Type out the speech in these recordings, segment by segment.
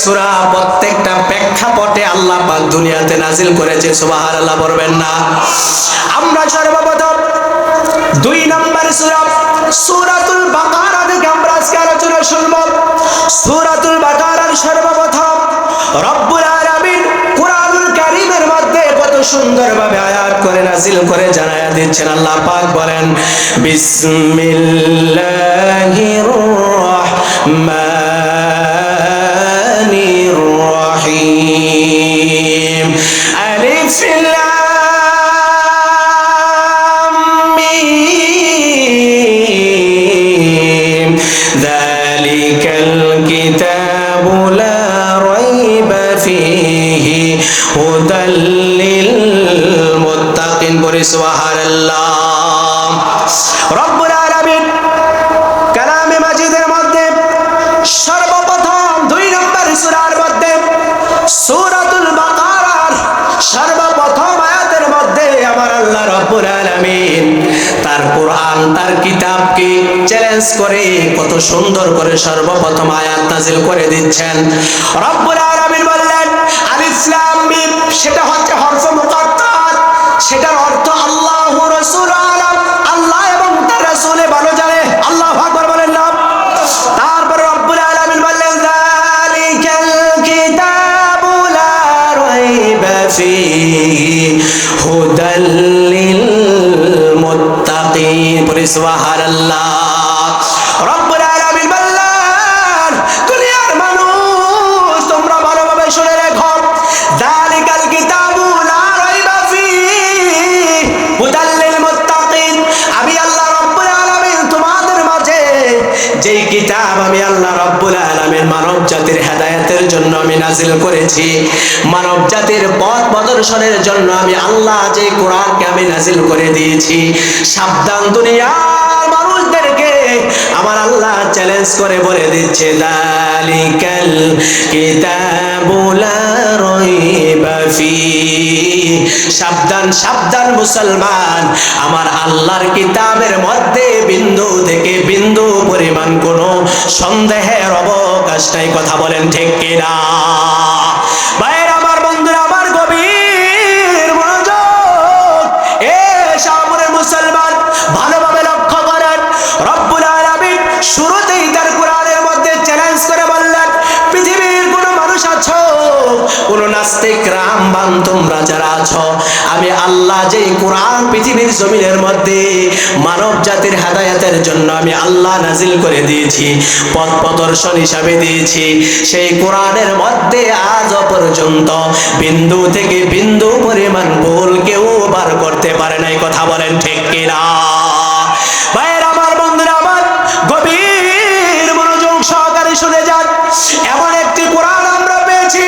সূরা প্রত্যেকটা প্রেক্ষাপটে আল্লাহ পাক দুনিয়াতে নাজিল করেছে। সুবহানাল্লাহ বলবেন না? আমরা সর্বপ্রথম 2 নম্বর সূরা সূরাতুল বাকারা থেকে আমরা আজকে আলোচনা শুনব। সূরাতুল বাকারার সর্বপ্রথম রব্বুল আলামিন কুরআনুল কারীমের মধ্যে কত সুন্দরভাবে আয়াত করে নাজিল করে জানায়া দিচ্ছেন। আল্লাহ পাক বলেন, বিসমিল্লাহির রাহমানির রহিম। আলিফ লাম মিম। যালিকাল কিতাবু লা রাইবা ফীহি হুদাল লিল মুত্তাকিন। বলি সুবহানাল্লাহ। রব্বুল আলামিন কালামে মাজিদের মধ্যে সর্বপ্রথম 2 নম্বর সূরার মধ্যে সূরাতুল বাকারার সর্বপ্রথম আয়াতের মধ্যে আমার আল্লাহ রব্বুল আলামিন তার কোরআন, তার কিতাবকে চ্যালেঞ্জ করে কত সুন্দর করে সর্বপ্রথম আয়াত নাজিল করে দিচ্ছেন। রব্বুল আলামিন বললেন আলিফ লাম মিম, সেটা হচ্ছে হরফ মুকাত্তার, সেটার অর্থ আল্লাহু রাসূলু আলাম, আল্লাহ এবং তার রাসূল ভালো জানে। আল্লাহু আকবার বলেন না? তারপর রব্বুল আলামিন বললেন যালিকাল কিতাবু লা রাইবা ফীহি হুদাল লিল মুত্তাকিন। বলি সুবহানাল্লাহ। রব্বুল আলামিন বললেন দুনিয়ার মানুষ তোমরা ভালোভাবে শুনে রেখো, যালিকাল কিতাবু লা রাইবা ফীহি হুদাল লিল মুত্তাকিন। আমি আল্লাহ রব্বুল আলামিন তোমাদের মাঝে যেই কিতাব আমি আল্লাহ রব্বুল আলামিন মানব জাতির হেদায়েতের জন্য আমি নাজিল করেছি, মানব জাতির পথ প্রদর্শনের জন্য আমি আল্লাহ যে কোরআনকে আমি নাজিল করে দিয়েছি, সাবধান দুনিয়ার মানুষদেরকে আমার আল্লাহ চ্যালেঞ্জ করে বলে দিচ্ছে, যালিকাল কিতাবু লা রাইবা ফীহি। সাবধান সাবধান মুসলমান, আমার আল্লাহর কিতাবের মধ্যে বিন্দু থেকে বিন্দু পরিমাণ কোনো সন্দেহের অবকাশ নাই। কথা বলেন ঠিক কিনা? ভাইরা আমার, বন্ধুরা আমার, গভীর মনোযোগ এ সামনের মুসলমান ভালোভাবে লক্ষ্য করেন। রব্বুল আলামিন শুরুতেই তার কোরআনের মধ্যে চ্যালেঞ্জ করে বললেন, পৃথিবীর কোন মানুষ আছো, কোন নাস্তিক রামবান তোমরা যারা আছো, আমি আল্লাহ যে কোরআন পৃথিবীর জমিনের মধ্যে মানব জাতির হেদায়েতের জন্য আমি আল্লাহ নাজিল করে দিয়েছি, পথ প্রদর্শন হিসাবে দিয়েছি, সেই কোরআনের মধ্যে আজ পর্যন্ত বিন্দু থেকে বিন্দু পরিমাণ ভুল কেউ বার করতে পারে নাই। কথা বলেন ঠিক কিনা? ভাইয়ের আমার, বন্ধুরা আমার, গভীর মনোযোগ সহকারে শুনে যান। এমন একটি কোরআন আমরা পেয়েছি,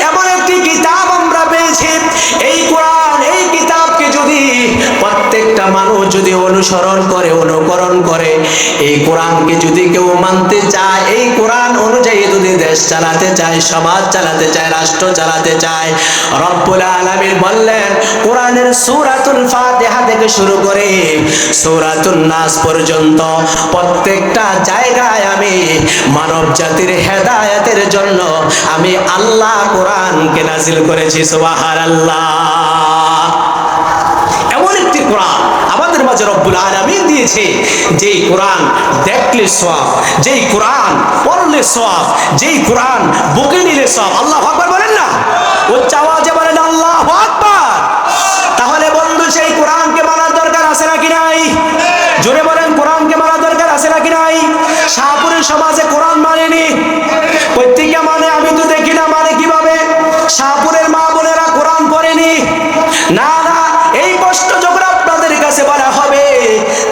এমন একটি কিতাব আমরা পেয়েছি। এই কোরআন, এই কিতাবকে যদি প্রত্যেকটা মানুষ যদি অনুসরণ করে, অনুকরণ করে, এই কোরআনকে যদি কেউ মানতে চায়, এই কোরআন অনুযায়ী যদি দেশ চালাতে চায়, সমাজ চালাতে চায়, রাষ্ট্র চালাতে চায়, রব্বুল আলামিন বললেন কোরআনের সূরাতুল ফাতিহা থেকে শুরু করে সূরাতুন নাস পর্যন্ত প্রত্যেকটা জায়গায় আমি মানব জাতির হেদায়েতের জন্য আমি আল্লাহ কোরআনকে নাজিল করেছি। সুবহানাল্লাহ। এমন একটি কোরআন আমাদের মাঝে রব্বুল আলামিন দিয়েছে, যেই কোরআন দেখলে সওয়াব, যেই কোরআন পড়লে সওয়াব, যেই কোরআন বুকে নিলে সওয়াব। আল্লাহু আকবার বলেন না? উচ্চ আওয়াজে বলেন আল্লাহু আকবার। তাহলে বন্ধু, সেই কোরআনকে মানার দরকার আছে নাকি নাই? জোরে বলেন, কোরআনকে মানার দরকার আছে নাকি নাই? শাহপুরের সমাজে কোরআন মানেনি, প্রত্যেকে মানে, আমি তো দেখি না মানে কিভাবে। শাহপুরের মা বোনেরা কোরআন পড়েনি? না না, এই প্রশ্ন যখন আপনাদের কাছে বলা হবে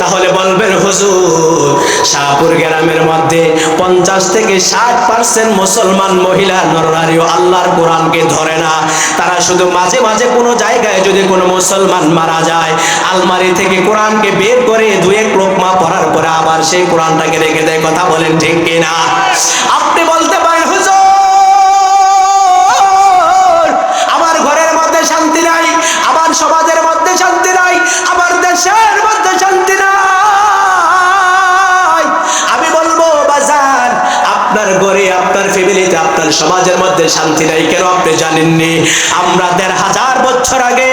তাহলে বলবেন হুজুর, শাহপুর গ্রামের মধ্যে 50 থেকে 60% মুসলমান মহিলা নরনারীও আল্লাহর কোরআনকে ধরে না। তারা শুধু মাঝে মাঝে কোনো জায়গায় যদি কোনো মুসলমান মারা যায়, আলমারি থেকে কোরআনকে বের করে 2-1 লোকমা পড়ার পরে আবার সেই কোরআনটাকে রেখে দেয়। কথা বলেন ঠিক কিনা? আপনি বলতে পারেন হুজুর, আমার ঘরের মধ্যে শান্তি নাই, আমার সমাজের মধ্যে শান্তি নাই, আমার দেশের মধ্যে শান্তি নাই। আমি বলবো বাজার, আপনার ঘরে, আপনার ফ্যামিলিতে, আপনার সমাজের মধ্যে শান্তি নাই কেন আপনি জানেননি? আমরা ১৫০০ বছর আগে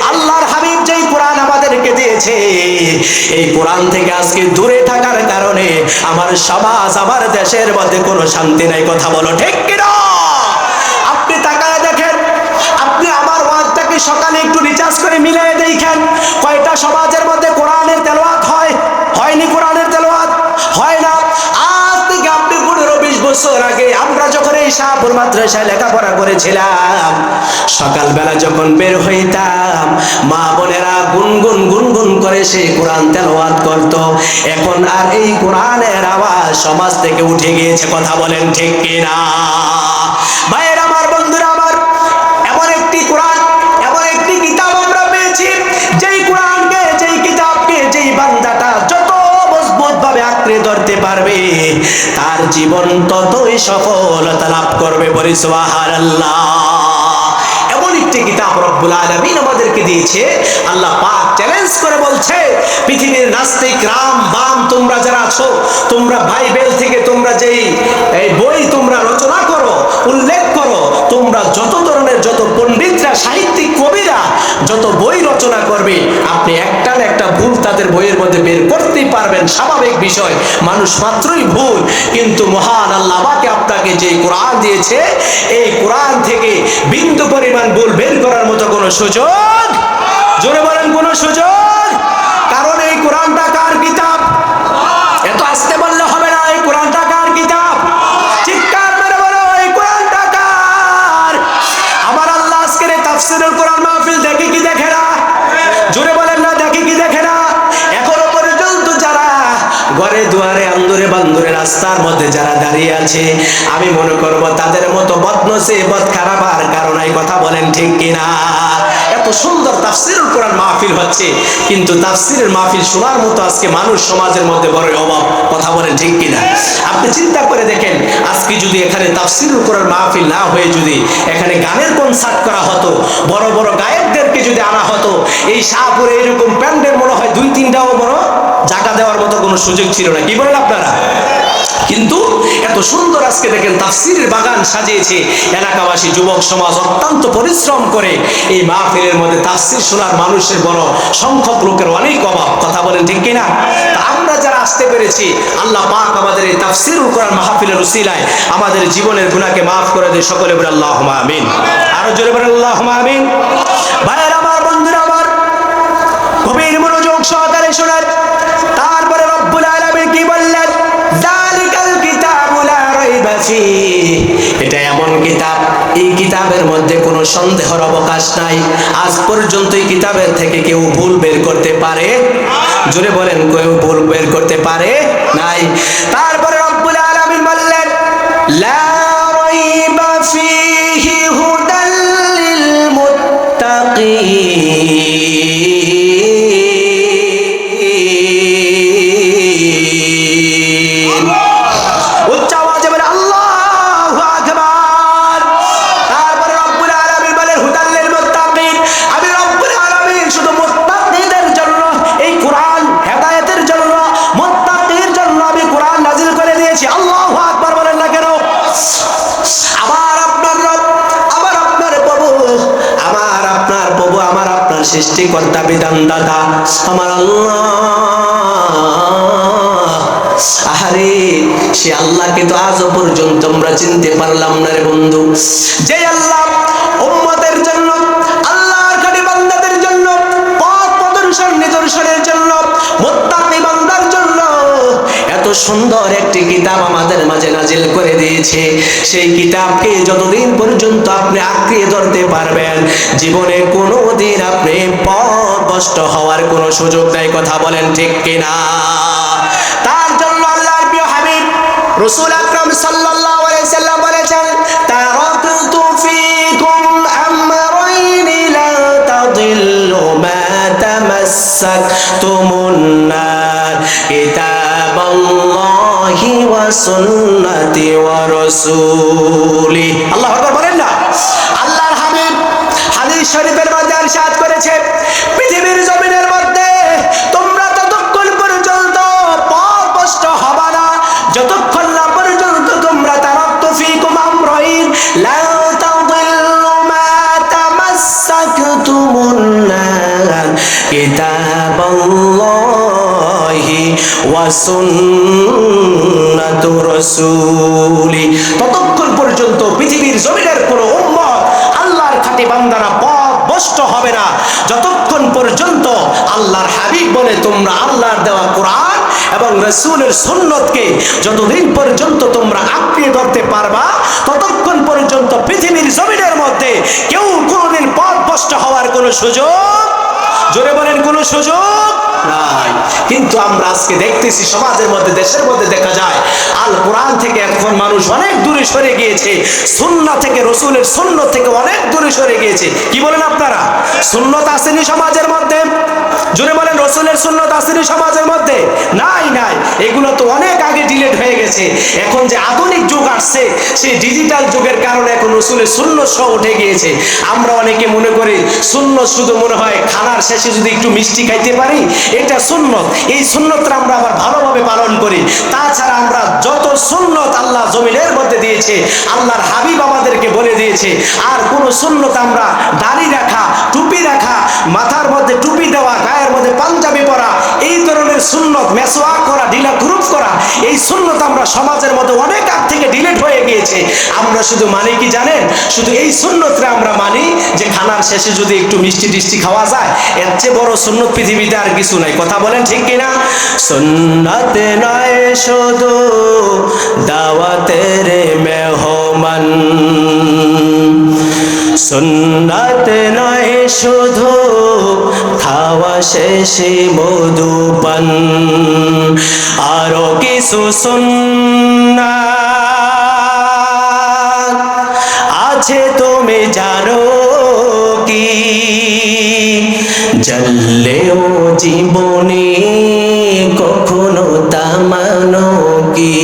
আল্লাহর হাবিব যেই কোরআন আমাদেরকে দিয়েছে, এই কোরআন থেকে আজকে দূরে থাকার কারণে আমার সমাজ, আমার দেশের মধ্যে কোনো শান্তি নাই। কথা বলো ঠিক কিনা? আপনি তাকায় দেখেন, আপনি আমার ওয়াজটাকে সকালে একটু রিচার্জ করে মিলিয়ে দেখেন, কয়টা সমাজের মধ্যে কোরআনের তেলাওয়াত হয়? হয়নি। কোরআনের তেলাওয়াত হয় না। আজ থেকে আপনি 15-20 বছর আগে আমরা যখন এই শাহপুর মাদ্রাসায় লেখাপড়া করেছিলাম, সকালবেলা যখন বের হইতাম, মা বোনেরা গুনগুন গুনগুন করে সেই কোরআন তেলাওয়াত করত। এখন আর এই কোরআনের আওয়াজ সমাজ থেকে উঠে গিয়েছে। কথা বলেন ঠিক কিনা? ভাইয়ের আমার, বন্ধুরা আমার, এমন একটি কোরআন, এমন একটি কিতাব আমরা পেয়েছি, যেই কোরআনকে, যেই কিতাবকে, যেই বান্দাটা যত মজবুত ভাবে আঁকড়ে ধরতে পারবে, তার জীবন ততই সফলতা লাভ করবে। বলি সুবহানাল্লাহ। এমন একটি কিতাব রব্বুল আলামিন আমাদেরকে দিয়েছে। আল্লাহ পাক চ্যালেঞ্জ করে বলছে, পৃথিবীর নাস্তিক রাম বাম তোমরা যারা আছো, তোমরা বাইবেল থেকে তোমরা যেই বই তোমরা রচনা করো, উল্লেখ করো, তোমরা যত ধরনের, যত পণ্ডিতরা, সাহিত্যিক, কবিরা যত বই রচনা করবে, আপনি একটা না একটা ভুল তাদের বইয়ের মধ্যে বের করতেই পারবেন। স্বাভাবিক বিষয়, মানুষ মাত্রই ভুল। কিন্তু মহান আল্লাহ আমাকে আপনাকে যে কোরআন দিয়েছে, এই কোরআন থেকে বিন্দু পরিমাণ ভুল বের করার মতো কোনো সুযোগ, জোরে বলেন, কোনো সুযোগ। কারণ এই কোরআনটা কার কিতাব? এত আস্তে বললে হবে না। এই কোরআনটা কার কিতাব? চিৎকার মেরে বলো, এই কোরআনটা কার? আমার আল্লাহ আজকের এই তাফসীরুল কোরআন মাহফিল দেখে কি দেখে না? জোরে বলেন না, দেখে কি দেখে না? এখনো পর্যন্ত যারা ঘরে দুয়ারে, আন্দরে বান্দরে, রাস্তার মধ্যে যারা দাঁড়িয়ে আছে, আমি মনে করব তাদের মতো বদনসিব, বদ খারাপ আর কারণ নাই। কথা বলেন ঠিক কিনা? এত সুন্দর তাফসীরুল কোরআন মাহফিল হচ্ছে, কিন্তু তাফসীরের মাহফিল শোনার মতো আজকে মানুষ সমাজের মধ্যে বড় অভাব। কথা বলেন ঠিক কিনা? আপনি চিন্তা করে দেখেন, আজকে যদি এখানে তাফসীরুল কোরআন মাহফিল না হয়ে যদি এখানে গানের কনসার্ট করা হতো, বড় বড় গায়কদেরকে যদি আনা হতো, এই শাহপুরে এরকম প্যান্ডেল মনে হয় 2-3টাও বড় জায়গা দেওয়ার মতো কোনো সুযোগ ছিল না। কি বলেন আপনারা? কিন্তু এত সুন্দর আজকে দেখেন তাফসীরের বাগান সাজিয়েছে এলাকাবাসী, যুবক সমাজ অত্যন্ত পরিশ্রম করে এই মাহফিলের মধ্যে তাফসীর শোনার মানুষের বড় সংখ্যক লোকের অনেক অভাব। কথা বলেন ঠিক কিনা? আমরা যারা আসতে পেরেছি, আল্লাহ পাক আমাদের এই তাফসীরুল কোরআন মাহফিলের উসিলায় আমাদের জীবনের গুনাহকে মাফ করে দেয়। সকলে বলে আল্লাহুম্মা আমিন। আরো জোরে বলে আল্লাহুম্মা আমিন। ভাইয়েরা আমার, বন্ধুরা আমার, গভীর মনোযোগ সহকারে শোনেন। তারপরে রব্বুল আলামিন কি বললেন? যালিকাল কিতাবু লা রাইবা ফীহি। এটা এমন কিতাব, এই কিতাবের মধ্যে কোনো সন্দেহের অবকাশ নাই। আজ পর্যন্ত এই কিতাবের থেকে কেউ ভুল বের করতে পারে? জোরে বলেন, কেউ ভুল বের করতে পারে নাই। তারপরে রব্বুল আলামিন বললেন, লা রাইবা ফীহি হুদাল লিল মুত্তাকিন। উচ্চ আওয়াজে বলে আল্লাহু আকবার। তারপরে রব্বুল আলামিন বলেন হুদাল লিল মুত্তাকিন। আমি রব্বুল আলামিন শুধু মুত্তাকিদের জন্য এই কোরআন, হেদায়েতের জন্য, মুত্তাকির জন্য আমি কোরআন নাযিল করে দিয়েছি। আল্লাহু আকবার বলেন না কেন? আমার আপনার রব, আমার আপনার প্রভু, আমার আপনার প্রভু, আমার আপনার সৃষ্টিকর্তা, বিধানদাতা আমার আল্লাহ। আহারে, সে আল্লাহকে তো আজও পর্যন্ত আমরা চিনতে পারলাম না রে বন্ধু। যে আল্লাহ উম্মতের জন্য, আল্লাহর খাঁটি বান্দাদের জন্য পথ প্রদর্শন নিদর্শনের জন্য, মুত্তাকি বান্দার জন্য এত সুন্দর একটি কিতাব আমাদের মাঝে নাজিল করে দিয়েছে, সেই কিতাবকে যতদিন পর্যন্ত আপনি আঁকড়ে ধরতে পারবেন, জীবনে কোনোদিন আপনি পথভ্রষ্ট হওয়ার কোনো সুযোগ নাই। কথা বলেন ঠিক কিনা? তার জন্য আল্লাহর প্রিয় হাবিব রাসূল আকরাম সাল্লাল্লাহু আলাইহি সাল্লাম বলেছেন, তারাকতু ফীকুম আমরাইন লা তাদিল্লু মা তামাসসাকতুমুন নার কিতাবাল্লাহি ওয়া সুন্নতি ওয়া রাসূলি। আল্লাহু আকবার বলেন না? আল্লাহর হাবিব হাদিস শরীফের মধ্যে ইরশাদ করেছে, পৃথিবীর জমিনের মধ্যে তোমরা ততক্ষণ পর্যন্ত পথভ্রষ্ট হবে না যতক্ষণ না পর্যন্ত তোমরা তারাকতু ফীকুম আমরাইন, ওয়া সুন্নাতু রাসূলি। ততক্ষণ পর্যন্ত পৃথিবীর জমিনের কোনো উম্মত আল্লাহর খাঁটি বান্দারা পথভ্রষ্ট হবে না, যতক্ষণ পর্যন্ত আল্লাহর হাবিব বলে তোমরা আল্লাহর দেওয়া কোরআন এবং রাসূলের সুন্নতকে যতদিন পর্যন্ত তোমরা আঁকড়ে ধরতে পারবা, ততক্ষণ পর্যন্ত পৃথিবীর জমিনের মধ্যে কেউ কোনোদিন পথভ্রষ্ট হওয়ার কোনো সুযোগ, জোরে বলেন, কোনো সুযোগ নাই। কিন্তু আমরা আজকে দেখতেছি সমাজের মধ্যে, দেশের মধ্যে দেখা যায় আল কোরআন থেকে এখন মানুষ অনেক দূরে সরে গিয়েছে, সুন্নাহ থেকে, রাসূলের সুন্নাহ থেকে অনেক দূরে সরে গিয়েছে। কি বলেন আপনারা? সুন্নাত আসেনি সমাজের মধ্যে? জোরে বলেন, রাসূলের সুন্নাত আসেনি সমাজের মধ্যে? নাই নাই, এগুলো তো অনেক আগে ডিলিট হয়ে গেছে। এখন যে আধুনিক যুগ আসছে, সেই ডিজিটাল যুগের কারণে এখন রাসূলের সুন্নাহ সহ উঠে গিয়েছে। আমরা অনেকে মনে করি সুন্নাহ শুধু মনে হয় খানার শেষে যদি একটু মিষ্টি খাইতে পারি এটা সুন্নাত। এই সুন্নাতটা আমরা আবার ভালোভাবে পালন করি। তাছাড়া আমরা যত সুন্নাত আল্লাহ জমিনের মধ্যে দিয়েছে, আল্লাহর হাবিব আমাদেরকে বলে দিয়েছে, আর কোন সুন্নাত আমরা দাড়ি রাখা, টুপি রাখা, মাথার মধ্যে টুপি দেওয়া, গায়ের মধ্যে পাঞ্জাবি পরা, এই ধরনের সুন্নাত, মেসওয়াক করা, ঢিলা গ্রুপ করা, এই সুন্নাত আমরা সমাজের মধ্যে অনেক আগ থেকে ডিলিট হয়ে গিয়েছে। আমরা শুধু মানি কি জানেন? শুধু এই সুন্নাতটা আমরা মানি যে খানার শেষে যদি একটু মিষ্টি টিষ্টি খাওয়া যায়, এর চেয়ে বড় সুন্নাত পৃথিবীতে আর কিছু নাই। কথা বলেন ঠিক কিনা? সুন্নাত নয় শুধু দাওয়াতের মেহমান, সুন্নাত নয় শুধু খাওয়া শেষে মধুপান, আরো কিছু সুন্নাত আছে তুমি জানো কি? জানলেও জীবনে কখনো তা মানো কি?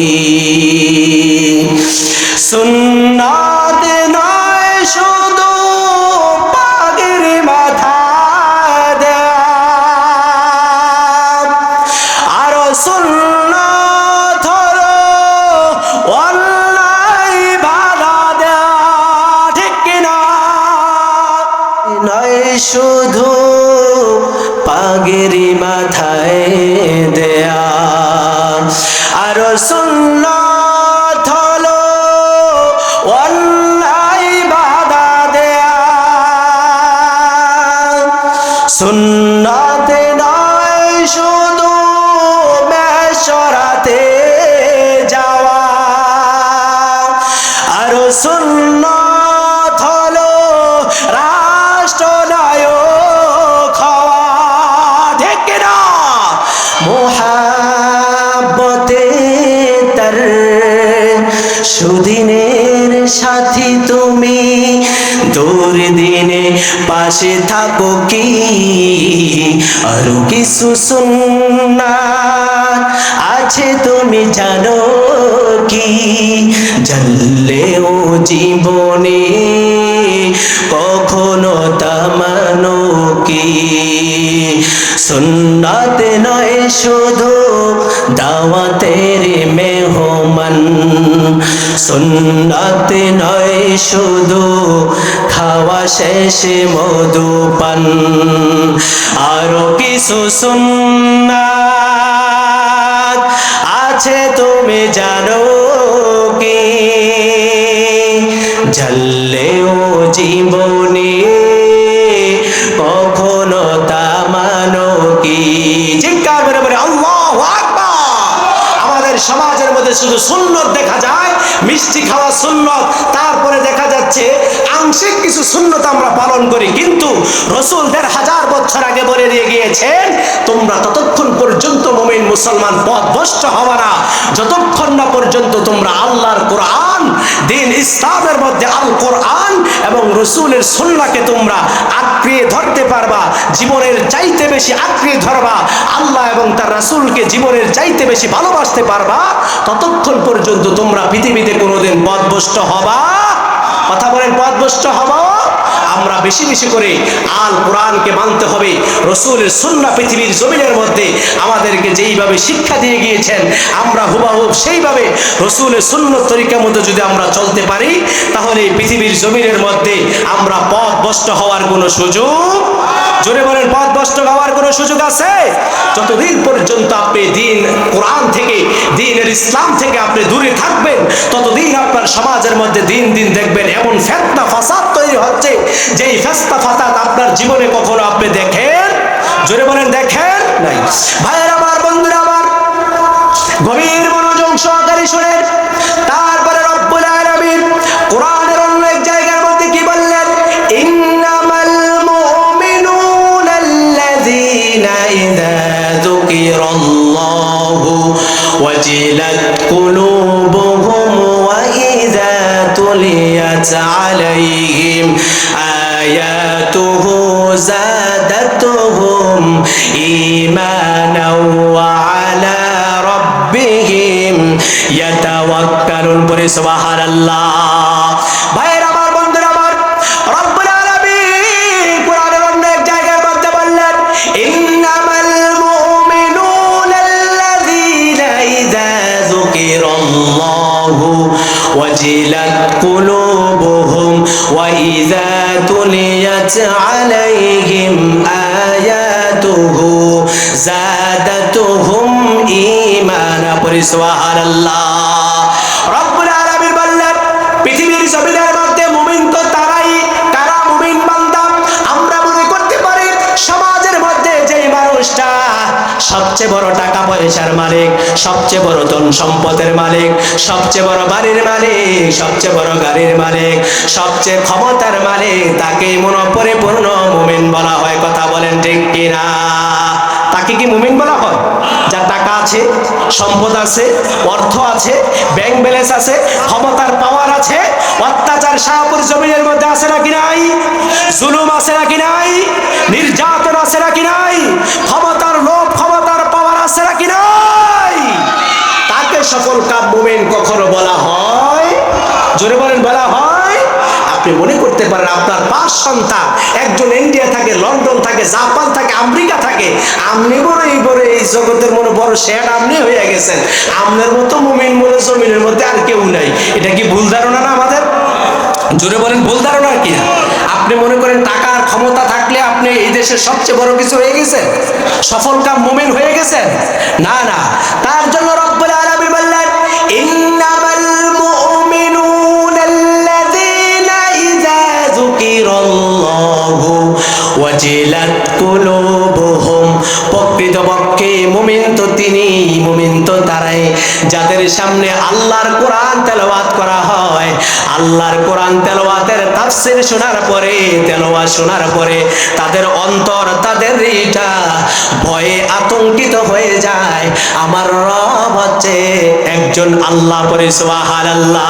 সুন্নাত নয় শুধু পাগের মাথা দেয়া, আরো সুন্নাত হলো অন্যায় বাধা দেয়া, ঠিক কিনা? নয় শুধু পাগেরি মাথায় দেয়া, আরো সুন্নাত হলো অন্যায় বাধা দেয়া। সুন্নাত নয় শুধু মেশরাতে যাওয়া, আরো সুন্নাত হলো রাষ্ট্রনায়ক হওয়া, ঠিক কিনা? মোহাব্বতে তার সুদিনের সাথী তুমি, দুর্দিনে পাশে থাকো কি? আরো কিছু সুন্নাত আছে তুমি জানো কি? জানলেও জীবনে কখনো তা মানো কি? সুন্নাত নয় শুধু দাওয়াতের মেহমান, সুন্নাত নয় শুধু খাওয়া শেষে মধুপান, আরো কিছু সুন্নাত আছে তুমি জানো কি? জানলেও জীবনে কখনো তা মানো কি? চিৎকার করে বলে আল্লাহু আকবার। আমাদের সমাজের মধ্যে শুধু সুন্নত দেখা যায়, মিষ্টি খাওয়া সুন্নত, তারপরে দেখা যাচ্ছে আংশিক কিছু সুন্নত আমরা পালন করি, কিন্তু রাসূল ১৫০০ বছর আগে বলে দিয়ে গিয়েছেন তোমরা ততক্ষণ পর্যন্ত মুমিন মুসলমান পথভ্রষ্ট হবে না যতক্ষণ না পর্যন্ত তোমরা আল্লাহর কোরআন, দ্বীন ইসলামের মধ্যে আল কোরআন এবং রাসূলের সুন্নাহকে তোমরা আঁকড়ে ধরতে পারবা, জীবনের চাইতে বেশি আঁকড়ে ধরবা, আল্লাহ এবং তার রাসূলকে জীবনের চাইতে বেশি ভালোবাসতে পারবা, ততক্ষণ পর্যন্ত তোমরা পৃথিবীতে কোনোদিন পথভ্রষ্ট হবা। কথা বলেন, পথভ্রষ্ট হবা। আমরা বেশি বেশি করে আল কোরআনকে মানতে হবে, রাসূলের সুন্নাহ পৃথিবীর জমিনের মধ্যে আমাদেরকে যেইভাবে শিক্ষা দিয়ে গিয়েছেন আমরা হুবহু সেইভাবে রাসূলের সুন্নাহ তরিকা মতো যদি আমরা চলতে পারি, তাহলে পৃথিবীর জমিনের মধ্যে আমরা পথভ্রষ্ট হওয়ার কোনো সুযোগ, জোরে বলেন, পথভ্রষ্ট হওয়ার কোনো সুযোগ আছে? যতদিন পর্যন্ত পর্যন্ত আপনি দিন কোরআন থেকে, দ্বীনের ইসলাম থেকে আপনি দূরে থাকবেন, ততদিন আপনার সমাজের মধ্যে দিন দিন দেখবেন এমন ফিতনা ফাসাদ তৈরি হচ্ছে, যেই ফিতনা ফাসাদ আপনার জীবনে কখনো আপনি দেখেন, জোরে বলেন দেখেন নাই। ভাইয়ের আমার, বন্ধুরা আমার, গভীর মনোযোগ সহকারে শুনেন। তারপরে রব্বুল আলামিন কোরআনের অন্য এক জায়গার মধ্যে কি বললেন? ইন্নামাল মুমিনুনা আল্লাযীনা ইযা যুকিরাল্লাহু ওয়াজিলাত কুলুবুহুম ওয়া ইযা তুলিয়াত আলাইহিম আয়াতুহু যাদাতুহুম ঈমানাও ওয়া আলা রাব্বিহিম ইয়াতাওয়াক্কালুন। পড়ে সুবহানাল্লাহ। ভাইয়ের আমার, বন্ধুরা আমার, রব্বুল আলামিন কোরআনের অন্য এক জায়গার মধ্যে বললেন ইন্নামাল মুমিনুনা আল্লাযীনা ইযা যুকিরাল্লাহু ওয়াজিলাত কুলুবুহুম ওয়া ইযা তুলিয়াত আলাইহিম আয়াতুহু যাদাতুহুম ঈমানা। পড়ে সুবহানাল্লাহ। রব্বুল আলামিন বললেন পৃথিবীর জমিনের মধ্যে মুমিন তো তারাই, কারা মুমিন বান্দা? আমরা মনে করতে পারি সমাজের মধ্যে যেই মানুষটা সবচেয়ে বড় টাকা পয়সার মালিক, সবচেয়ে বড় ধন সম্পদের মালিক, সবচেয়ে বড় বাড়ির মালিক, সবচেয়ে বড় গাড়ির মালিক, সবচেয়ে ক্ষমতার মালিক, তাকে পরিপূর্ণ মুমিন বলা হয়। কথা বলেন ঠিক কিনা? তাকে কি মুমিন বলা হয়? যার টাকা আছে, সম্পদ আছে, অর্থ আছে, ব্যাংক ব্যালেন্স আছে, ক্ষমতার পাওয়ার আছে, অত্যাচার শাহপুর জমিনের মধ্যে আছে নাকি নাই? জুলুম আছে নাকি নাই? নির্যাতন আছে নাকি নাই? ক্ষমতার লোভ, ক্ষমতার পাওয়ার আছে নাকি নাই? তাকে সফল কাম মুমিন কখনো বলা হয়? জোরে বলেন, বলা হয়? আপনি মনে করতে পারেন আপনার 5 সন্তান, একজন ইন্ডিয়া থাকে, লন্ডন থাকে, জাপান থাকে, আমেরিকা থাকে, আপনি বড় এই জগতের মনে বড় শেয়ার আপনি হয়ে গেছেন। আপনার মতো মুমিন মনে জমিনের মধ্যে আর কেউ নাই। এটা কি ভুল ধারণা না আমাদের? জোরে বলেন, ভুল ধারণা কি? আপনি মনে করেন টাকা আর ক্ষমতা থাকলে আপনি এই দেশের সবচেয়ে বড় কিছু হয়ে গেছেন, সফল কাম মুমিন হয়ে গেছেন? না না। তার জন্য রব্বুল আলামিন বললেন ইন্নামাল মুমিনুনা আল্লাযীনা ইযা যুকিরাল্লাহু ওয়াজিলাত কুলুবুহুম। প্রকৃতপক্ষে মুমিন তো তিনি, মুমিন তো তারাই যাদের সামনে আল্লাহর কোরআন তেলাওয়াত করা হয়, আল্লাহর কোরআন তেলাওয়াতের তাফসীর শোনার পরে, তেলাওয়াত শোনার পরে তাদের অন্তর, তাদের হৃদয়টা ভয়ে আতঙ্কিত হয়ে যায়। আমার রব হচ্ছে একজন আল্লাহ। পরে সুবহানাল্লাহ।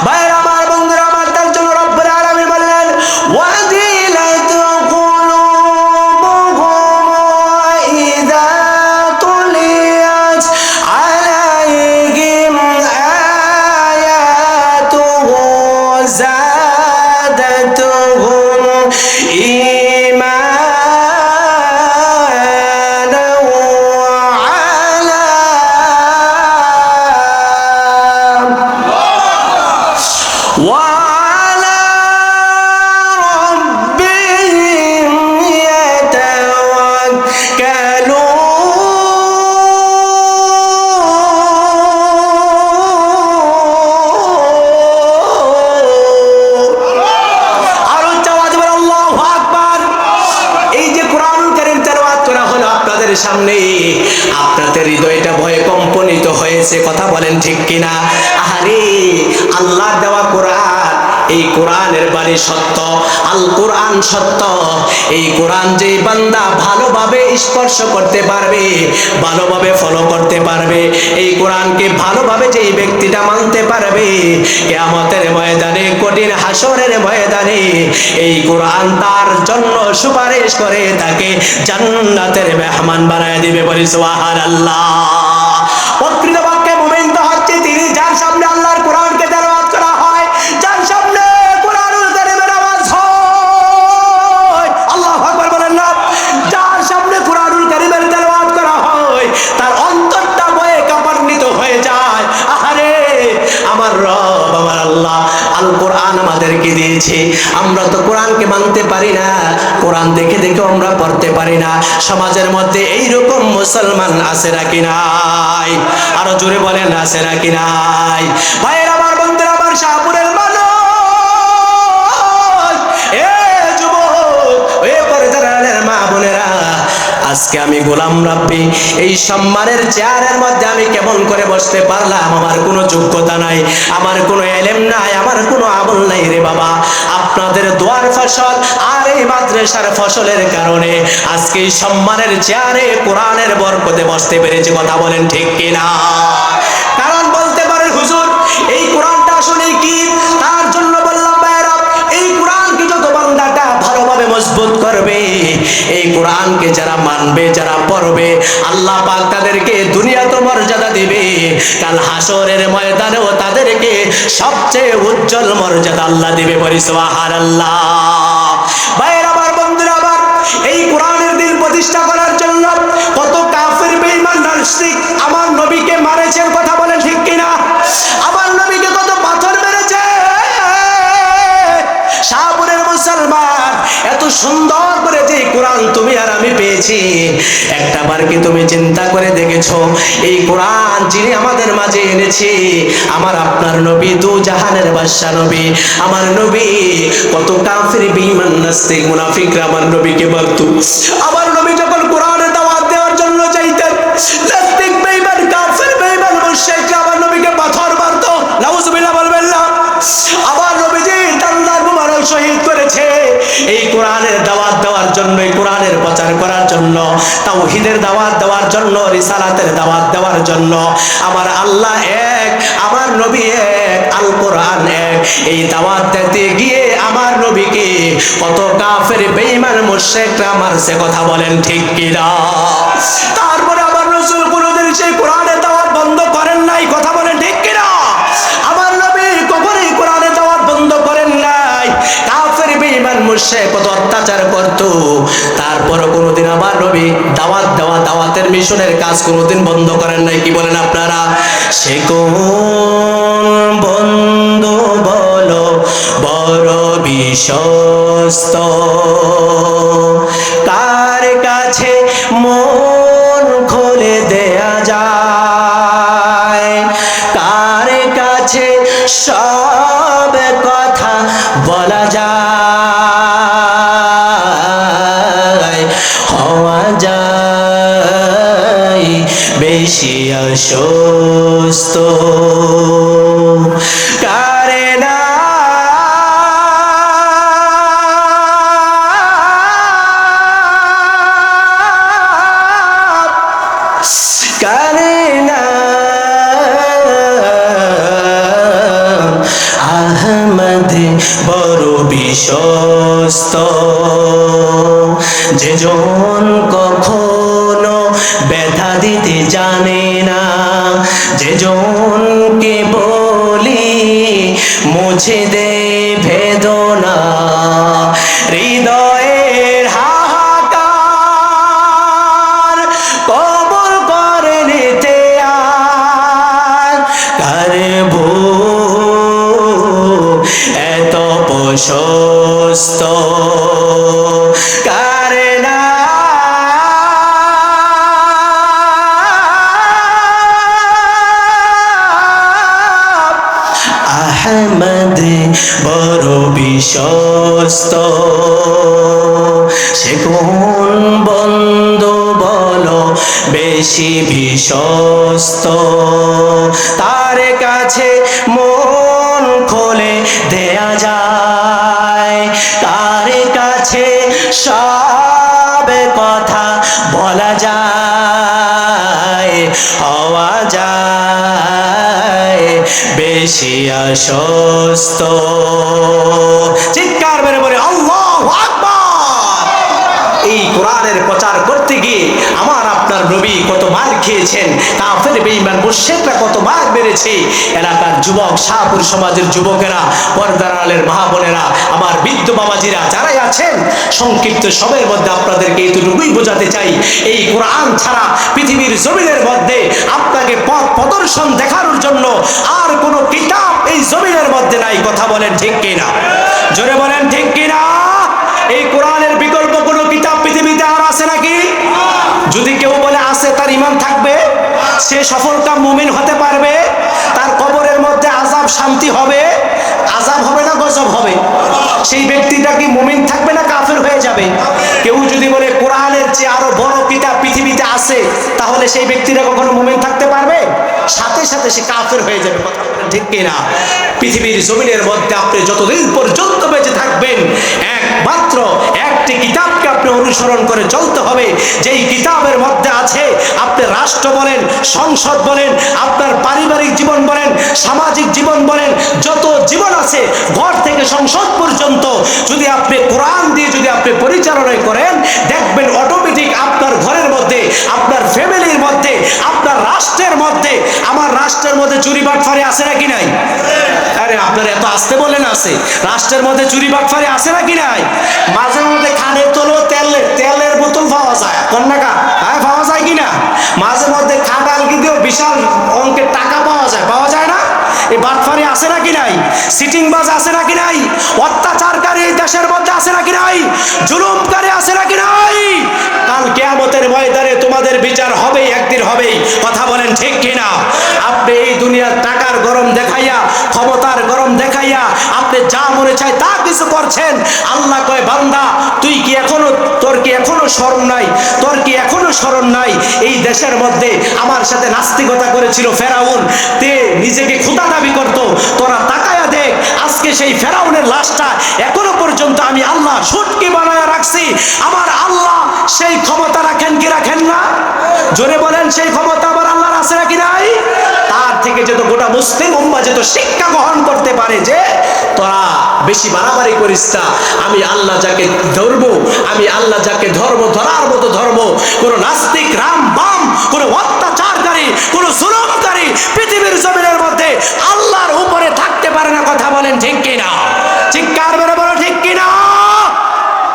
ভাইরা আমার, বন্ধুরা আমার, তার জন্য রব্বুল আলামিন বললেন ওয়াজিলাত কুলুবুহুম ওয়া ইযা তুলিয়াত আলাইহিম আয়াতুহু যাদাতুহুম ঈমানা ওয়া আলা রাব্বিহিম ইয়াতাওয়াক্কালুন। আরো আওয়াজ বলেন আল্লাহু আকবার। এই যে কোরআনুল কারীম তেলাওয়াত করা হলো আপনাদের সামনে, আপনাদের হৃদয়টা ভয়ে কম্পনিত হয়েছে। কথা বলেন ঠিক কিনা? আরে আল্লাহর দেওয়া কোরআন, এই কোরআনের বাণী সত্য, আল কোরআন সত্য। এই কোরআন যে বান্দা ভালোভাবে স্পর্শ করতে পারবে, ভালোভাবে ফলো করতে পারবে, এই কোরআনকে ভালোভাবে যেই ব্যক্তিটা মানতে পারবে, কিয়ামতের ময়দানে, কঠিন হাসরের ময়দানে এই কোরআন তার জন্য সুপারিশ করে তাকে জান্নাতের মেহমান বানায় দিবে। বলি সুবহানাল্লাহ। প্রকৃতপক্ষে মুমিন তো হচ্ছে তিনি যার সামনে আল্লাহর কোরআনকে তেলাওয়াত করা হয়, যার সামনে কোরআনুল কারীমের আওয়াজ হয়। আল্লাহু আকবার বলেন না? যার সামনে কোরআনুল কারীমের তেলাওয়াত করা হয় তার অন্তরটা ভয়ে কাঁপান্বিত হয়ে যায়। আরে আমার রব, আমার আল্লাহ আল কোরআন আমাদেরকে দিয়েছে, আমরা তো কোরআনকে মানতে পারি না। কোরআন দেখে দেখে আমরা পড়তে পারি না। সমাজের মধ্যে এইরকম মুসলমান আছে নাকি নাই? আরো জোরে বলেন, আছে নাকি নাই? ভাইয়ের আমার, বন্ধুরা আমার, শাহপুরের মানুষ, এ যুবক, এ পর্দার মা বোনেরা, আজকে আমি গোলাম রাব্বি এই সম্মানের চেয়ারের মধ্যে আমি কেমন করে বসতে পারলাম? আমার কোনো যোগ্যতা নাই, আমার কোনো ইলম নাই, আমার কোনো আমল নাই রে বাবা। আপনাদের দোয়ার ফসল আর এই মাদ্রাসার ফসলের কারণে আজকে এই সম্মানের চেয়ারে কোরআনের বরকতে বসতে পেরেছি। কথা বলেন ঠিক কিনা? কারণ বলতে পারেন হুজুর এই কোরআনটা আসলে কি? তার জন্য বললাম ভাইরা, এই কোরআনকে যত বান্দাটা ভালোভাবে মজবুত করবে, এই কোরআনকে যারা মানবে, যারা পড়বে, আল্লাহ পাক তাদেরকে দুনিয়াতে মর্যাদা দিবে, কাল হাসরের ময়দানেও তাদেরকে সবচেয়ে উজ্জ্বল মর্যাদা আল্লাহ দিবে। বলি সুবহানাল্লাহ। ভাইয়ের আমার, বন্ধুরা আমার, এই কোরআনের দিন প্রতিষ্ঠা করার জন্য কত কাফির বেঈমান নাস্তিক আমার নবীকে মারেছেন। কথা বলেন ঠিক কিনা? আমার নবীকে কত পাথর মেরেছে। শাহপুরের মুসলমান, এত সুন্দর করে যে কোরআন তুমি আর আমি পেয়েছি, একটাবার কি তুমি চিন্তা করে দেখেছো এই কোরআন যিনি আমাদের মাঝে এনেছে, আমার আপনার নবী, দু জাহানের বাদশা নবী, আমার নবী, কত কাফির বেঈমান নাস্তিক মুনাফিকরা আমার নবীকে বলতো। আমার নবী যখন কোরআনের দাওয়াত দেওয়ার জন্য যাইতেন, নাস্তিক বেঈমান কাফির বেঈমান মুশরিকরা আমার নবীকে পাথর মারতো। নাউজুবিল্লাহ বলবেন না? আমার নবীজি দান্দার মুবারক শহীদ করেছে এই কোরআনের দাওয়াত দেওয়ার জন্য, এই কোরআনের প্রচার করার জন্য, তাওহীদের দাওয়াত দেওয়ার জন্য, রিসালাতের দাওয়াত দেওয়ার জন্য। আমার আল্লাহ এক, আমার নবী এক, আল কোরআন এক। এই দাওয়াত দিতে গিয়ে আমার নবীকে কত কাফের বেঈমান মুশরিকরা মারছে। কথা বলেন ঠিক কিনা? তারপরে আমার রাসূল কোনদিন সেই কোরআনের দাওয়াত বন্ধ করেন নাই। কথা বলেন ঠিক কিনা? আমার নবী কখনোই কোরআনের দাওয়াত বন্ধ করেন নাই। কাফের বেঈমান মুশরিক কত অত্যাচার করত, তারপরও কোনোদিন আমার নবী দাওয়াত দেওয়া, দাওয়াতের মিশনের কাজ কোনোদিন বন্ধ করেন নাই। কি বলেন আপনারা? সে কোন বন্ধু বলো বড় বিশ্বস্ত, কার কাছে মন খুলে দেয়া যায়, কার কাছে সব কথা বলা যায়, হওয়া যায় বেশি অসুস্থ, কারে না কারে না আহমদ বড় বিশ্বস্ত, যেজন কখনো ব্যথা দিতে জানে না, যেজনকে বলি মুছে দে বেদনা, হৃদয়ের হাহাকার কবুল করে নিতে আয়, কারব এত প্রশস্ত, কারে না আহমদ বড় বিশ্বস্ত, সে কোন বন্ধু বলো বেশি বিশ্বস্ত, তার কাছে মন খুলে দেয়া যায়, তার কাছে সব কথা বলা যায়, হওয়া যায় বেশি অসুস্থ। চিৎকার মেরে বলে আল্লাহু আকবার। এই কোরআনের প্রচার করতে গিয়ে আমার আপনার নবী কত মার খেয়েছেন, কাফের বেঈমান মুশরিকরা কত মার মেরেছে। এলাকার যুবক, শাহপুর সমাজের যুবকেরা, পর্দার আলের মা বোনেরা, আমার বৃদ্ধ বাবাজিরা যারাই আছেন, সংক্ষিপ্ত সময়ের মধ্যে আপনাদেরকে এতটুকুই বোঝাতে চাই, এই কোরআন ছাড়া পৃথিবীর জমিনের মধ্যে আপনাকে পথ প্রদর্শন দেখানোর জন্য আর কোনো কিতাব এই জমিনের মধ্যে নাই। কথা বলেন ঠিক কিনা? জোরে বলেন ঠিক কিনা? এই কোরআনের বিকল্প ঈমান থাকবে? সে সফলকাম মুমিন হতে পারবে? তার কবরের মধ্যে আযাব শান্তি হবে? আযাব হবে না গজব হবে? সেই ব্যক্তিটা কি মুমিন থাকবে না কাফের হয়ে যাবে? কেউ যদি বলে কোরআনের চেয়ে আরো বড় কিতাব পৃথিবীতে আছে, তাহলে সেই ব্যক্তিটা কখনো মুমিন থাকতে পারবে? সাথে সাথে সে কাফের হয়ে যাবে। কথা বলেন ঠিক কিনা? পৃথিবীর জমিনের মধ্যে আপনি যতদিন পর্যন্ত বেঁচে থাকবেন, একমাত্র একটি কিতাবকে আপনি অনুসরণ করে চলতে হবে, যেই কিতাবের মধ্যে আছে আপনি রাষ্ট্র বলেন, সংসদ বলেন, আপনার পারিবারিক জীবন বলেন, সামাজিক জীবন বলেন, যত জীবন আছে ঘর থেকে সংসদ পর্যন্ত যদি আপনি কোরআন দিয়ে যদি আপনি পরিচালনা করেন, দেখবেন অটোমেটিক আপনার ঘরের মধ্যে, আপনার ফ্যামিলির মধ্যে, আপনার রাষ্ট্রের মধ্যে, আমার রাষ্ট্রের মধ্যে চুরি বাটফারি আছে নাকি নাই? আরে আপনার এত আসতে বলেন আছে। রাষ্ট্রের মধ্যে চুরি বাটফারি আছে নাকি নাই? মাঝে মধ্যে খানের তলো তেলের বোতল পাওয়া যায়, কন্যাকা হ্যাঁ পাওয়া যায় কিনা? মাঝে মধ্যে খাটাল কিন্তু বিশাল অঙ্কের টাকা পাওয়া যায় না? এই বাটফারি আছে নাকি নাই? সিটিংবাজ আছে নাকি নাই? অত্যাচারকারী এই দেশের মধ্যে আছে নাকি নাই? জুলুমকারী আছে নাকি নাই? কাল কিয়ামতের ময়দানে তোমাদের বিচার হবেই, একদিন হবেই। কথা বলেন ঠিক কিনা? আপনি এই দুনিয়ার টাকার গরম দেখাইয়া, ক্ষমতার গরম দেখাইয়া আপনি যা মনে চায় তা কিছু করছেন। আল্লাহ কয় বান্দা, তুই কি এখনো, তোর কি এখনো শরম নাই? তোর কি এখনো শরম নাই? এই দেশের মধ্যে আমার সাথে নাস্তিকতা করেছিল ফেরাউন, তে নিজেকে খোদা দাবি করত। তোরা তাকায়া দেখ, আজকে সেই ফেরাউনের লাশটা এখনো পর্যন্ত আমি আল্লাহ সুটকি বানায় রাখছি। আমার আল্লাহ সেই ক্ষমতা রাখেন কি রাখেন না? জোরে বলেন, সেই ক্ষমতা আমার আল্লাহর আছে নাকি নাই? তার থেকে যেত গোটা মুসলিম উম্মাহ যেত শিক্ষা গ্রহণ করতে পারে যে তোরা বেশি বাড়াবাড়ি করিস না। আমি আল্লাহ যাকে ধরবো, আমি আল্লাহ যাকে ধর্ম ধরার মতো ধর্ম, কোন নাস্তিক রাম বাম, কোন অত্যাচারকারী, কোন জুলুমকারী পৃথিবীর জমিনের মধ্যে আল্লাহর উপরে থাকতে পারে না। কথা বলেন ঠিক কিনা? চিৎকার মেরে বলো ঠিক কিনা?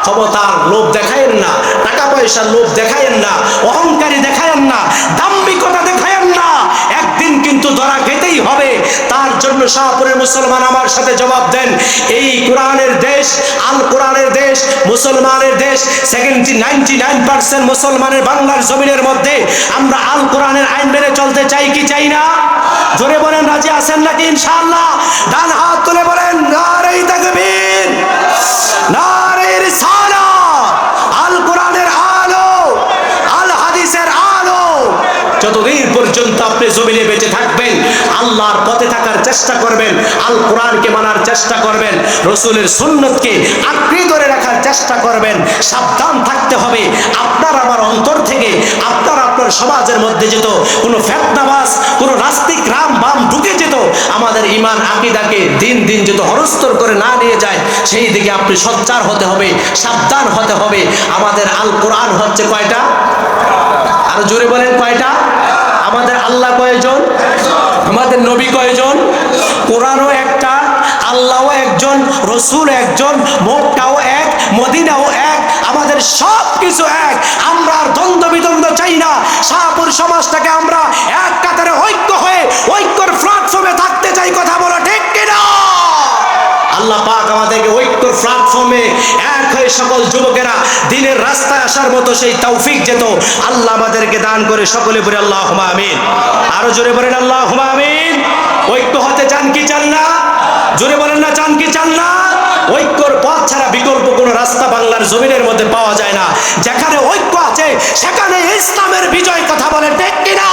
ক্ষমতার লোভ দেখায়েন না, টাকা পয়সার লোভ দেখায়েন না, অহংকারী দেখায়েন না, দাম্ভিকতা দেখায়েন না। একদিন কিন্তু ধরা খেতেই হবে। তার জন্য শাহপুরের মুসলমান আমার সাথে জবাব দেন, এই কোরআনের দেশ, আল কোরআনের দেশ, মুসলমানের দেশ, 99% মুসলমানের বাংলার জমিনের মধ্যে আমরা আল কোরআনের আইন মেনে চলতে চাই কি চাই না? জোরে বলেন, রাজি আছেন নাকি ইনশাআল্লাহ? ডান হাত তুলে বলেন নারে তাকবীর, নারে রিসালাত। আল কোরআনের আলো, আল হাদিসের আলো। যতদিন পর্যন্ত আপনি জমিনে বেঁচে থাকবেন, আল্লাহর পথে থাকার চেষ্টা করবেন, আল কোরআনকে মানার চেষ্টা করবেন, রসুলের সুন্নতকে আঁকড়ে ধরে রাখার চেষ্টা করবেন। সাবধান থাকতে হবে আপনার আমার অন্তর থেকে, আপনার সমাজের মধ্যে যেত কোনো ফেতনাবাজ, কোনো নাস্তিক রাম বাম ঢুকে যেত, আমাদের ঈমান আকীদাকে দিন দিন যেত হরস্তর করে না নিয়ে যায়, সেই দিকে আপনি সোচ্চার হতে হবে, সাবধান হতে হবে। আমাদের আল কোরআন হচ্ছে কয়টা? আরো জোরে বলেন কয়টা? আমাদের আল্লাহ কয়জন? আমাদের নবী কয়জন? কোরআনও একটা, আল্লাহও একজন, রসুল একজন, মক্কাও এক, মদিনাও এক, আমাদের সব কিছু এক। আমরা আর দ্বন্দ্ব বিদ্বন্দ্ব চাই না। শাহপুর সমাজটাকে আমরা এক কাতারে ঐক্য হয়ে ঐক্যর প্ল্যাটফর্মে থাকতে চাই। কথা বলো ঠিক কিনা? আল্লাহ পাক আমাদেরকে ঐক্যর প্ল্যাটফর্মে এক হয়ে সকল যুবকেরা দিনের রাস্তায় আসার মতো সেই তৌফিক যেত আল্লাহ আমাদেরকে দান করে। সকলে বলে আল্লাহুম্মা আমিন। আরো জোরে বলেন আল্লাহুম্মা আমিন। ঐক্য হতে চান কি চান না? জোরে বলেন না, চান কি চান না? ঐক্যর পথ ছাড়া বিকল্প কোনো রাস্তা বাংলার জমিনের মধ্যে পাওয়া যায় না। যেখানে ঐক্য আছে সেখানে ইসলামের বিজয়। কথা বলেন ঠিক কিনা?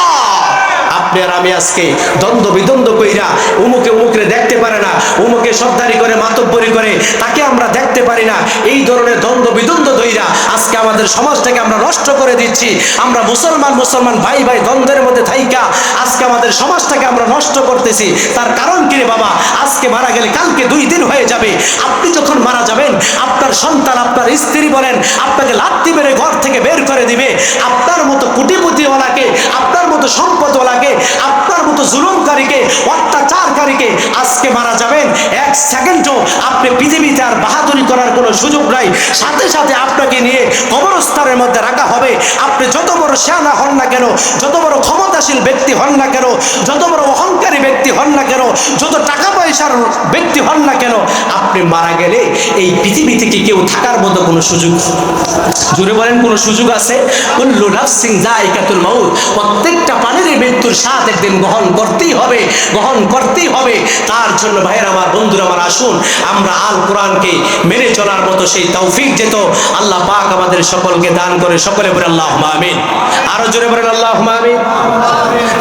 আপনি আর আমি আজকে দ্বন্দ্ব বিদ্বন্দ্ব কইরা উমুকে উমুকরে দেখতে পারে না, উমুকে সর্দারি করে মাতব্বরি করে তাকে আমরা দেখতে পারি না, এই ধরনের দ্বন্দ্ব বিদ্বন্দ্ব দইরা আজকে আমাদের সমাজটাকে আমরা নষ্ট করে দিচ্ছি। আমরা মুসলমান ভাই ভাই দ্বন্দ্বের মধ্যে থাইকা আজকে আমাদের সমাজটাকে আমরা নষ্ট করতেছি। তার কারণ কি রে বাবা? আজকে মারা গেলে কালকে 2 দিন হয়ে যাবে। আপনি যখন মারা যাবেন, আপনার সন্তান, আপনার স্ত্রী বলেন আপনাকে লাথি মেরে ঘর থেকে বের করে দিবে। আপনার মতো কোটিপতিওয়ালাকে, আপনার মতো সম্পদওয়ালাকে, আপনার মতো জুলুমকারীকে, অত্যাচারকারীকে আজকে মারা যাবেন, 1 সেকেন্ডও আপনি পৃথিবীতে আর বাহাদুরি করার কোনো সুযোগ নাই। সাথে সাথে আপনাকে নিয়ে কবরস্থানের মধ্যে রাখা হবে। আপনি যত বড় সেনা হন না কেন, যত বড় ক্ষমতাশীল ব্যক্তি হন না কেন, যত বড় অহংকারী ব্যক্তি হন না কেন, যত টাকা পয়সার ব্যক্তি হন না কেন, আপনি মারা গেলে এই পৃথিবী থেকে কেউ থাকার মতো কোনো সুযোগ, জুড়ে বলেন, কোনো সুযোগ আছে? কুল্লু নাফসিন যায়িকাতুল মাউত, প্রত্যেকটা প্রাণীর মৃত্যুর স্বাদ একদিন গ্রহণ করতেই হবে, গ্রহণ করতেই হবে। তার জন্য ভাইয়ের আমার, বন্ধুরা আমার, আসুন আমরা আল কোরআনকে মেনে চলার মতো সেই তৌফিক যেত আল্লাহ পাক আমাদের সকলকে দান করে। সকলে বলে আল্লাহুম্মা আমিন। আরো জোরে বলেন আল্লাহুম্মা আমিন।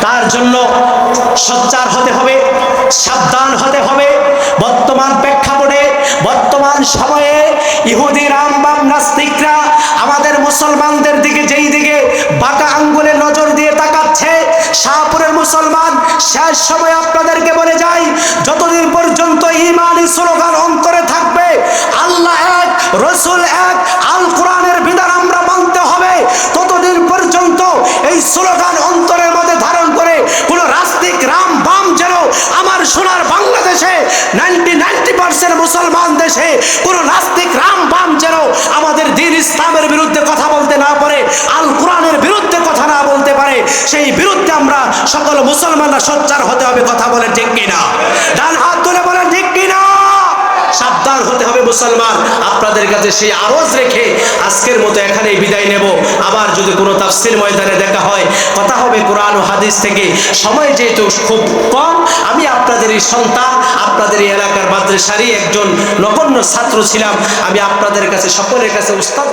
তার জন্য সোচ্চার হতে হবে, সাবধান হতে হবে। বর্তমান প্রেক্ষাপটে, বর্তমান সময়ে ইহুদি রামবাম নাস্তিকরা আমাদের মুসলমানদের দিকে যেই দিকে বাঁকা আঙ্গুলে নজর দিয়ে তাকাচ্ছে, শাহপুরের মুসলমান শেষ সময় আপনাদেরকে বলে যাই, যতদিন পর্যন্ত ঈমানি স্লোগান অন্তরে থাকবে, আল্লাহ এক, রাসূল এক, আল কোরআনের বিধান আমরা মানতে হবে, ততদিন পর্যন্ত এই স্লোগান অন্তরের মধ্যে ধারণ করে কোন রাস্তিক রাম বাম যেন আমার সোনার বাংলাদেশে 90% মুসলমান দেশে কোন নাস্তিক রাম বাম যেন আমাদের দ্বীন ইসলামের বিরুদ্ধে কথা বলতে না পারে, আল কোরআনের বিরুদ্ধে কথা না বলতে পারে, সেই বিরুদ্ধে আমরা সকল মুসলমানরা সোচ্চার হতে হবে। কথা বলেন ঠিক কিনা? ডান হাত তুলে বলেন ঠিক কিনা? সাবধান হতে হবে মুসলমান। আপনাদের কাছে সেই আরজ রেখে আজকের মতো এখানেই বিদায় নেব। আবার যদি কোনো তাফসীর ময়দানে দেখা হয়, কথা হবে কোরআন ও হাদিস থেকে। সময় যেহেতু খুব কম, আমি আপনাদের এই সন্তান, আপনাদের এই এলাকার মাদ্রাসারই একজন নগণ্য ছাত্র ছিলাম। আমি আপনাদের কাছে, সকলের কাছে উস্তাদ